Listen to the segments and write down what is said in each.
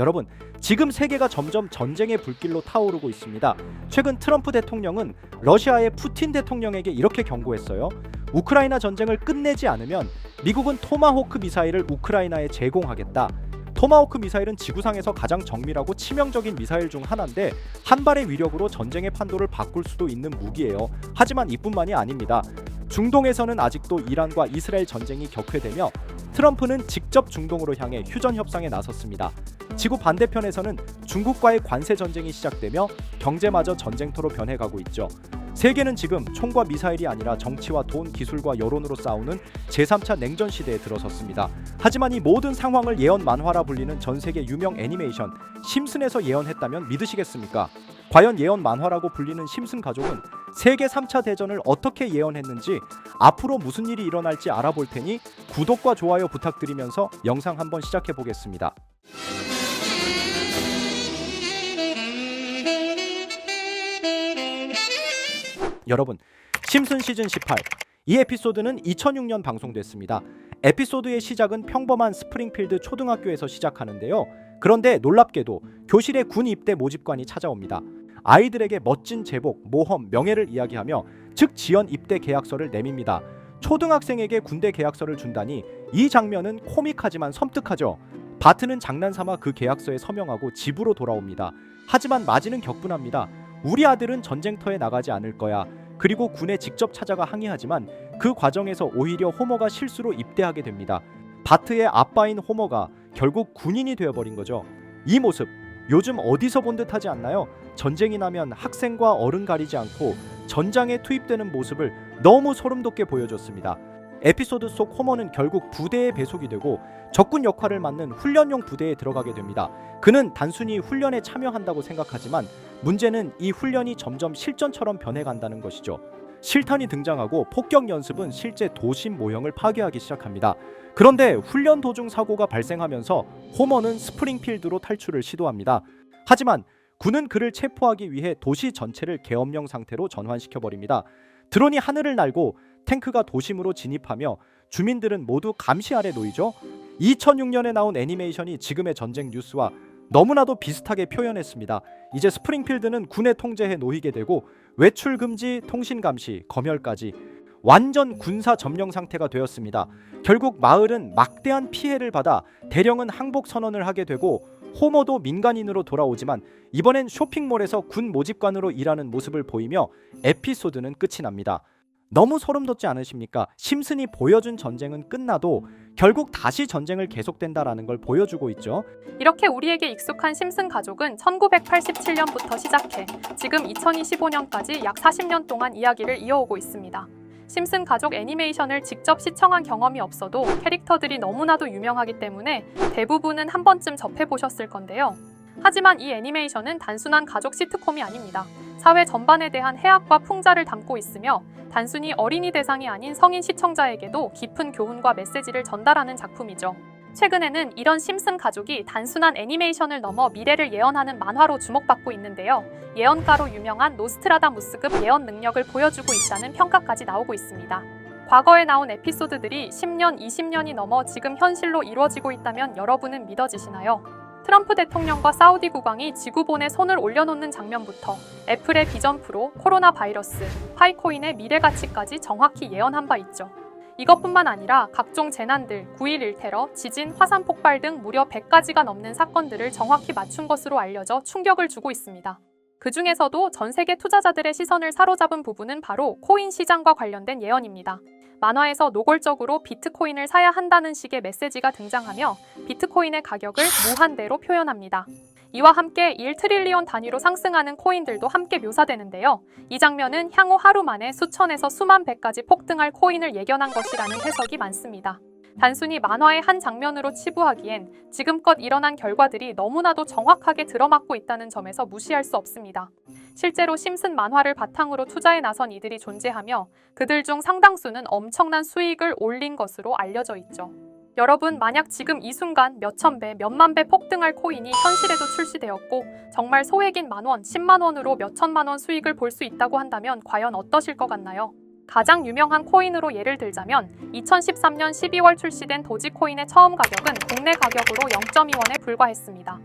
여러분, 지금 세계가 점점 전쟁의 불길로 타오르고 있습니다. 최근 트럼프 대통령은 러시아의 푸틴 대통령에게 이렇게 경고했어요. 우크라이나 전쟁을 끝내지 않으면 미국은 토마호크 미사일을 우크라이나에 제공하겠다. 토마호크 미사일은 지구상에서 가장 정밀하고 치명적인 미사일 중 하나인데 한 발의 위력으로 전쟁의 판도를 바꿀 수도 있는 무기예요. 하지만 이뿐만이 아닙니다. 중동에서는 아직도 이란과 이스라엘 전쟁이 격화되며 트럼프는 직접 중동으로 향해 휴전 협상에 나섰습니다. 지구 반대편에서는 중국과의 관세 전쟁이 시작되며 경제마저 전쟁터로 변해가고 있죠. 세계는 지금 총과 미사일이 아니라 정치와 돈, 기술과 여론으로 싸우는 제3차 냉전 시대에 들어섰습니다. 하지만 이 모든 상황을 예언 만화라 불리는 전 세계 유명 애니메이션 심슨에서 예언했다면 믿으시겠습니까? 과연 예언 만화라고 불리는 심슨 가족은 세계 3차 대전을 어떻게 예언했는지, 앞으로 무슨 일이 일어날지 알아볼 테니 구독과 좋아요 부탁드리면서 영상 한번 시작해 보겠습니다. 여러분, 심슨 시즌 18, 이 에피소드는 2006년 방송됐습니다. 에피소드의 시작은 평범한 스프링필드 초등학교에서 시작하는데요. 그런데 놀랍게도 교실에 군 입대 모집관이 찾아옵니다. 아이들에게 멋진 제복, 모험, 명예를 이야기하며 즉 지연 입대 계약서를 내밉니다. 초등학생에게 군대 계약서를 준다니 이 장면은 코믹하지만 섬뜩하죠. 바트는 장난삼아 그 계약서에 서명하고 집으로 돌아옵니다. 하지만 마지는 격분합니다. 우리 아들은 전쟁터에 나가지 않을 거야. 그리고 군에 직접 찾아가 항의하지만 그 과정에서 오히려 호머가 실수로 입대하게 됩니다. 바트의 아빠인 호머가 결국 군인이 되어버린 거죠. 이 모습 요즘 어디서 본 듯하지 않나요? 전쟁이 나면 학생과 어른 가리지 않고 전장에 투입되는 모습을 너무 소름돋게 보여줬습니다. 에피소드 속 호머는 결국 부대에 배속이 되고 적군 역할을 맡는 훈련용 부대에 들어가게 됩니다. 그는 단순히 훈련에 참여한다고 생각하지만 문제는 이 훈련이 점점 실전처럼 변해간다는 것이죠. 실탄이 등장하고 폭격 연습은 실제 도심 모형을 파괴하기 시작합니다. 그런데 훈련 도중 사고가 발생하면서 호머는 스프링필드로 탈출을 시도합니다. 하지만 군은 그를 체포하기 위해 도시 전체를 계엄령 상태로 전환시켜버립니다. 드론이 하늘을 날고 탱크가 도심으로 진입하며 주민들은 모두 감시 아래 놓이죠. 2006년에 나온 애니메이션이 지금의 전쟁 뉴스와 너무나도 비슷하게 표현했습니다. 이제 스프링필드는 군의 통제에 놓이게 되고 외출 금지, 통신 감시, 검열까지 완전 군사 점령 상태가 되었습니다. 결국 마을은 막대한 피해를 받아 대령은 항복 선언을 하게 되고 호머도 민간인으로 돌아오지만 이번엔 쇼핑몰에서 군 모집관으로 일하는 모습을 보이며 에피소드는 끝이 납니다. 너무 소름돋지 않으십니까? 심슨이 보여준 전쟁은 끝나도 결국 다시 전쟁을 계속된다라는 걸 보여주고 있죠. 이렇게 우리에게 익숙한 심슨 가족은 1987년부터 시작해 지금 2025년까지 약 40년 동안 이야기를 이어오고 있습니다. 심슨 가족 애니메이션을 직접 시청한 경험이 없어도 캐릭터들이 너무나도 유명하기 때문에 대부분은 한 번쯤 접해보셨을 건데요. 하지만 이 애니메이션은 단순한 가족 시트콤이 아닙니다. 사회 전반에 대한 해악과 풍자를 담고 있으며 단순히 어린이 대상이 아닌 성인 시청자에게도 깊은 교훈과 메시지를 전달하는 작품이죠. 최근에는 이런 심슨 가족이 단순한 애니메이션을 넘어 미래를 예언하는 만화로 주목받고 있는데요. 예언가로 유명한 노스트라다무스급 예언 능력을 보여주고 있다는 평가까지 나오고 있습니다. 과거에 나온 에피소드들이 10년, 20년이 넘어 지금 현실로 이루어지고 있다면 여러분은 믿어지시나요? 트럼프 대통령과 사우디 국왕이 지구본에 손을 올려놓는 장면부터 애플의 비전 프로, 코로나 바이러스, 파이코인의 미래 가치까지 정확히 예언한 바 있죠. 이것뿐만 아니라 각종 재난들, 9.11 테러, 지진, 화산 폭발 등 무려 100가지가 넘는 사건들을 정확히 맞춘 것으로 알려져 충격을 주고 있습니다. 그 중에서도 전 세계 투자자들의 시선을 사로잡은 부분은 바로 코인 시장과 관련된 예언입니다. 만화에서 노골적으로 비트코인을 사야 한다는 식의 메시지가 등장하며 비트코인의 가격을 무한대로 표현합니다. 이와 함께 1트릴리온 단위로 상승하는 코인들도 함께 묘사되는데요. 이 장면은 향후 하루 만에 수천에서 수만 배까지 폭등할 코인을 예견한 것이라는 해석이 많습니다. 단순히 만화의 한 장면으로 치부하기엔 지금껏 일어난 결과들이 너무나도 정확하게 들어맞고 있다는 점에서 무시할 수 없습니다. 실제로 심슨 만화를 바탕으로 투자에 나선 이들이 존재하며 그들 중 상당수는 엄청난 수익을 올린 것으로 알려져 있죠. 여러분, 만약 지금 이 순간 몇천 배, 몇만 배 폭등할 코인이 현실에도 출시되었고 정말 소액인 만원, 10만 원으로 몇천만 원 수익을 볼 수 있다고 한다면 과연 어떠실 것 같나요? 가장 유명한 코인으로 예를 들자면 2013년 12월 출시된 도지코인의 처음 가격은 국내 가격으로 0.2원에 불과했습니다.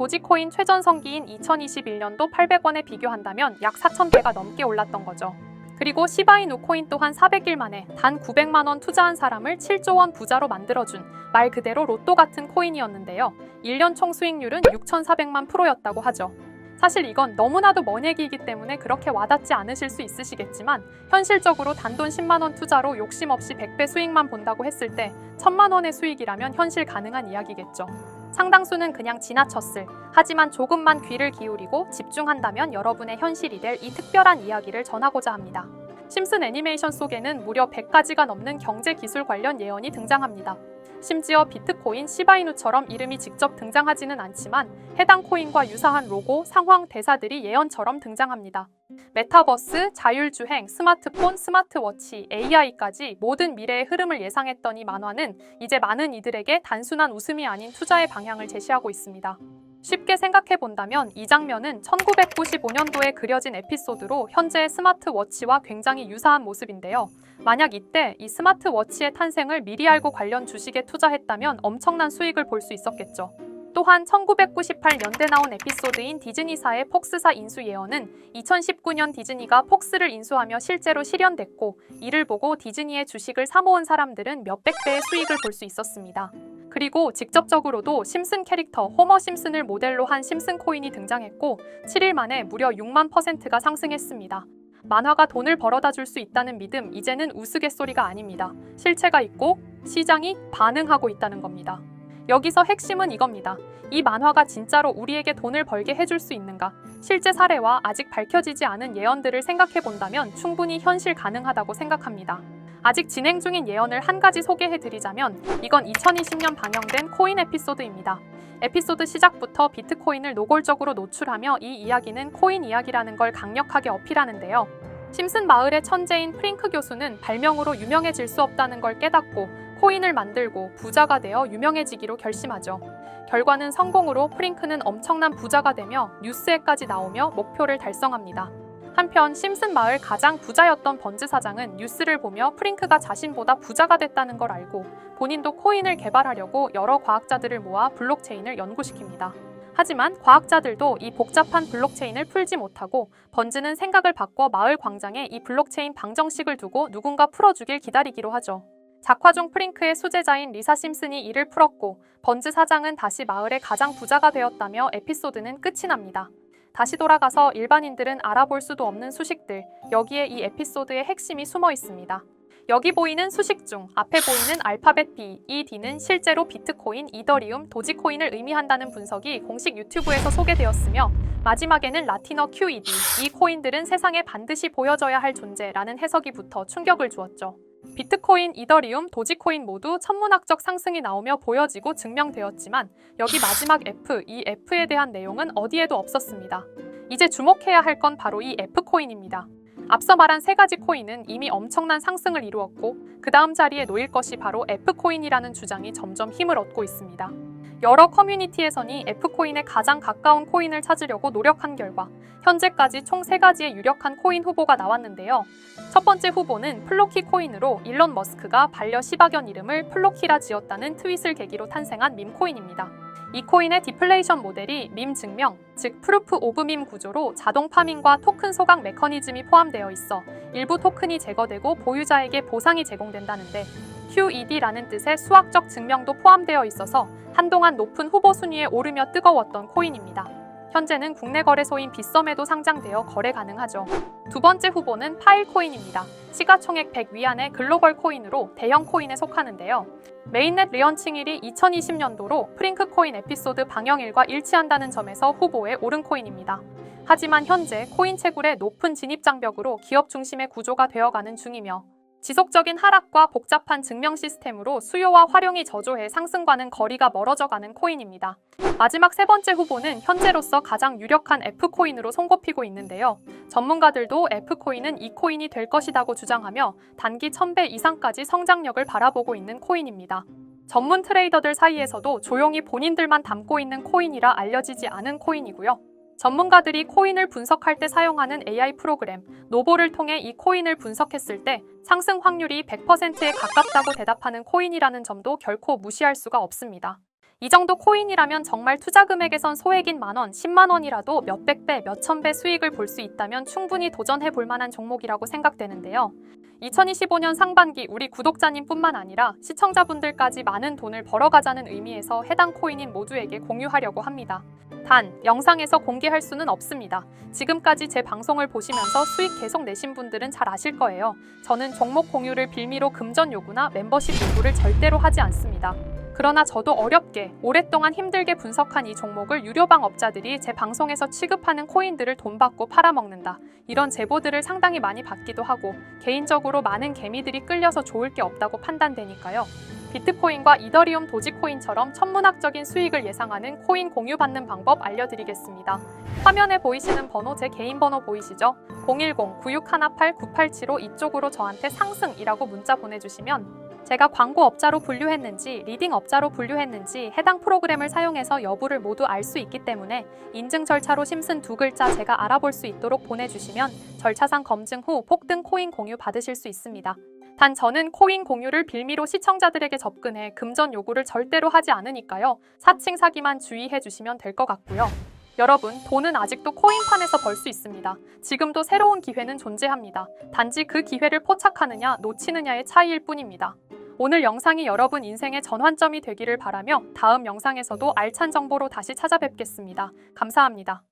도지코인 최전성기인 2021년도 800원에 비교한다면 약 4,000배가 넘게 올랐던 거죠. 그리고 시바이누 코인 또한 400일 만에 단 900만 원 투자한 사람을 7조 원 부자로 만들어준 말 그대로 로또 같은 코인이었는데요. 1년 총 수익률은 6,400만 %였다고 하죠. 사실 이건 너무나도 먼 얘기이기 때문에 그렇게 와닿지 않으실 수 있으시겠지만 현실적으로 단돈 10만 원 투자로 욕심 없이 100배 수익만 본다고 했을 때 1,000만 원의 수익이라면 현실 가능한 이야기겠죠. 상당수는 그냥 지나쳤을, 하지만 조금만 귀를 기울이고 집중한다면 여러분의 현실이 될 이 특별한 이야기를 전하고자 합니다. 심슨 애니메이션 속에는 무려 100가지가 넘는 경제 기술 관련 예언이 등장합니다. 심지어 비트코인, 시바이누처럼 이름이 직접 등장하지는 않지만 해당 코인과 유사한 로고, 상황, 대사들이 예언처럼 등장합니다. 메타버스, 자율주행, 스마트폰, 스마트워치, AI까지 모든 미래의 흐름을 예상했던 이 만화는 이제 많은 이들에게 단순한 웃음이 아닌 투자의 방향을 제시하고 있습니다. 쉽게 생각해본다면 이 장면은 1995년도에 그려진 에피소드로 현재의 스마트워치와 굉장히 유사한 모습인데요. 만약 이때 이 스마트워치의 탄생을 미리 알고 관련 주식에 투자했다면 엄청난 수익을 볼 수 있었겠죠. 또한 1998년대 나온 에피소드인 디즈니사의 폭스사 인수 예언은 2019년 디즈니가 폭스를 인수하며 실제로 실현됐고, 이를 보고 디즈니의 주식을 사모은 사람들은 몇백 배의 수익을 볼 수 있었습니다. 그리고 직접적으로도 심슨 캐릭터 호머 심슨을 모델로 한 심슨 코인이 등장했고 7일 만에 무려 6만 %가 상승했습니다. 만화가 돈을 벌어다 줄 수 있다는 믿음, 이제는 우스갯소리가 아닙니다. 실체가 있고 시장이 반응하고 있다는 겁니다. 여기서 핵심은 이겁니다. 이 만화가 진짜로 우리에게 돈을 벌게 해줄 수 있는가? 실제 사례와 아직 밝혀지지 않은 예언들을 생각해본다면 충분히 현실 가능하다고 생각합니다. 아직 진행 중인 예언을 한 가지 소개해드리자면 이건 2020년 방영된 코인 에피소드입니다. 에피소드 시작부터 비트코인을 노골적으로 노출하며 이 이야기는 코인 이야기라는 걸 강력하게 어필하는데요. 심슨 마을의 천재인 프링크 교수는 발명으로 유명해질 수 없다는 걸 깨닫고 코인을 만들고 부자가 되어 유명해지기로 결심하죠. 결과는 성공으로 프링크는 엄청난 부자가 되며 뉴스에까지 나오며 목표를 달성합니다. 한편 심슨 마을 가장 부자였던 번즈 사장은 뉴스를 보며 프링크가 자신보다 부자가 됐다는 걸 알고 본인도 코인을 개발하려고 여러 과학자들을 모아 블록체인을 연구시킵니다. 하지만 과학자들도 이 복잡한 블록체인을 풀지 못하고 번즈는 생각을 바꿔 마을 광장에 이 블록체인 방정식을 두고 누군가 풀어주길 기다리기로 하죠. 작화 중 프링크의 수제자인 리사 심슨이 이를 풀었고 번즈 사장은 다시 마을의 가장 부자가 되었다며 에피소드는 끝이 납니다. 다시 돌아가서 일반인들은 알아볼 수도 없는 수식들, 여기에 이 에피소드의 핵심이 숨어 있습니다. 여기 보이는 수식 중 앞에 보이는 알파벳 B, 이 D는 실제로 비트코인, 이더리움, 도지코인을 의미한다는 분석이 공식 유튜브에서 소개되었으며 마지막에는 라틴어 QED, 이 코인들은 세상에 반드시 보여져야 할 존재라는 해석이 붙어 충격을 주었죠. 비트코인, 이더리움, 도지코인 모두 천문학적 상승이 나오며 보여지고 증명되었지만 여기 마지막 F, 이 F에 대한 내용은 어디에도 없었습니다. 이제 주목해야 할 건 바로 이 F코인입니다. 앞서 말한 세 가지 코인은 이미 엄청난 상승을 이루었고 그 다음 자리에 놓일 것이 바로 F코인이라는 주장이 점점 힘을 얻고 있습니다. 여러 커뮤니티에서는 F코인에 가장 가까운 코인을 찾으려고 노력한 결과 현재까지 총 3가지의 유력한 코인 후보가 나왔는데요. 첫 번째 후보는 플로키 코인으로 일론 머스크가 반려 시바견 이름을 플로키라 지었다는 트윗을 계기로 탄생한 밈코인입니다. 이 코인의 디플레이션 모델이 밈 증명, 즉 프루프 오브 밈 구조로 자동 파밍과 토큰 소각 메커니즘이 포함되어 있어 일부 토큰이 제거되고 보유자에게 보상이 제공된다는데 QED라는 뜻의 수학적 증명도 포함되어 있어서 한동안 높은 후보 순위에 오르며 뜨거웠던 코인입니다. 현재는 국내 거래소인 빗썸에도 상장되어 거래 가능하죠. 두 번째 후보는 파일코인입니다. 시가총액 100 위안의 글로벌 코인으로 대형 코인에 속하는데요. 메인넷 리언칭일이 2020년도로 프링크 코인 에피소드 방영일과 일치한다는 점에서 후보에 오른 코인입니다. 하지만 현재 코인 채굴의 높은 진입 장벽으로 기업 중심의 구조가 되어가는 중이며 지속적인 하락과 복잡한 증명 시스템으로 수요와 활용이 저조해 상승과는 거리가 멀어져가는 코인입니다. 마지막 세 번째 후보는 현재로서 가장 유력한 F코인으로 손꼽히고 있는데요. 전문가들도 F코인은 이 코인이 될 것이라고 주장하며 단기 1000배 이상까지 성장력을 바라보고 있는 코인입니다. 전문 트레이더들 사이에서도 조용히 본인들만 담고 있는 코인이라 알려지지 않은 코인이고요. 전문가들이 코인을 분석할 때 사용하는 AI 프로그램 노보를 통해 이 코인을 분석했을 때 상승 확률이 100%에 가깝다고 대답하는 코인이라는 점도 결코 무시할 수가 없습니다. 이 정도 코인이라면 정말 투자 금액에선 소액인 만원, 10만 원이라도 몇백 배, 몇천 배 수익을 볼 수 있다면 충분히 도전해 볼 만한 종목이라고 생각되는데요. 2025년 상반기 우리 구독자님뿐만 아니라 시청자분들까지 많은 돈을 벌어가자는 의미에서 해당 코인인 모두에게 공유하려고 합니다. 단, 영상에서 공개할 수는 없습니다. 지금까지 제 방송을 보시면서 수익 계속 내신 분들은 잘 아실 거예요. 저는 종목 공유를 빌미로 금전 요구나 멤버십 요구를 절대로 하지 않습니다. 그러나 저도 어렵게 오랫동안 힘들게 분석한 이 종목을 유료방 업자들이 제 방송에서 취급하는 코인들을 돈 받고 팔아먹는다. 이런 제보들을 상당히 많이 받기도 하고 개인적으로 많은 개미들이 끌려서 좋을 게 없다고 판단되니까요. 비트코인과 이더리움 도지코인처럼 천문학적인 수익을 예상하는 코인 공유받는 방법 알려드리겠습니다. 화면에 보이시는 번호 제 개인 번호 보이시죠? 010-9618-9875 이쪽으로 저한테 상승이라고 문자 보내주시면 제가 광고 업자로 분류했는지 리딩 업자로 분류했는지 해당 프로그램을 사용해서 여부를 모두 알 수 있기 때문에 인증 절차로 심슨 두 글자 제가 알아볼 수 있도록 보내주시면 절차상 검증 후 폭등 코인 공유 받으실 수 있습니다. 단 저는 코인 공유를 빌미로 시청자들에게 접근해 금전 요구를 절대로 하지 않으니까요. 사칭 사기만 주의해 주시면 될 것 같고요. 여러분, 돈은 아직도 코인판에서 벌 수 있습니다. 지금도 새로운 기회는 존재합니다. 단지 그 기회를 포착하느냐 놓치느냐의 차이일 뿐입니다. 오늘 영상이 여러분 인생의 전환점이 되기를 바라며 다음 영상에서도 알찬 정보로 다시 찾아뵙겠습니다. 감사합니다.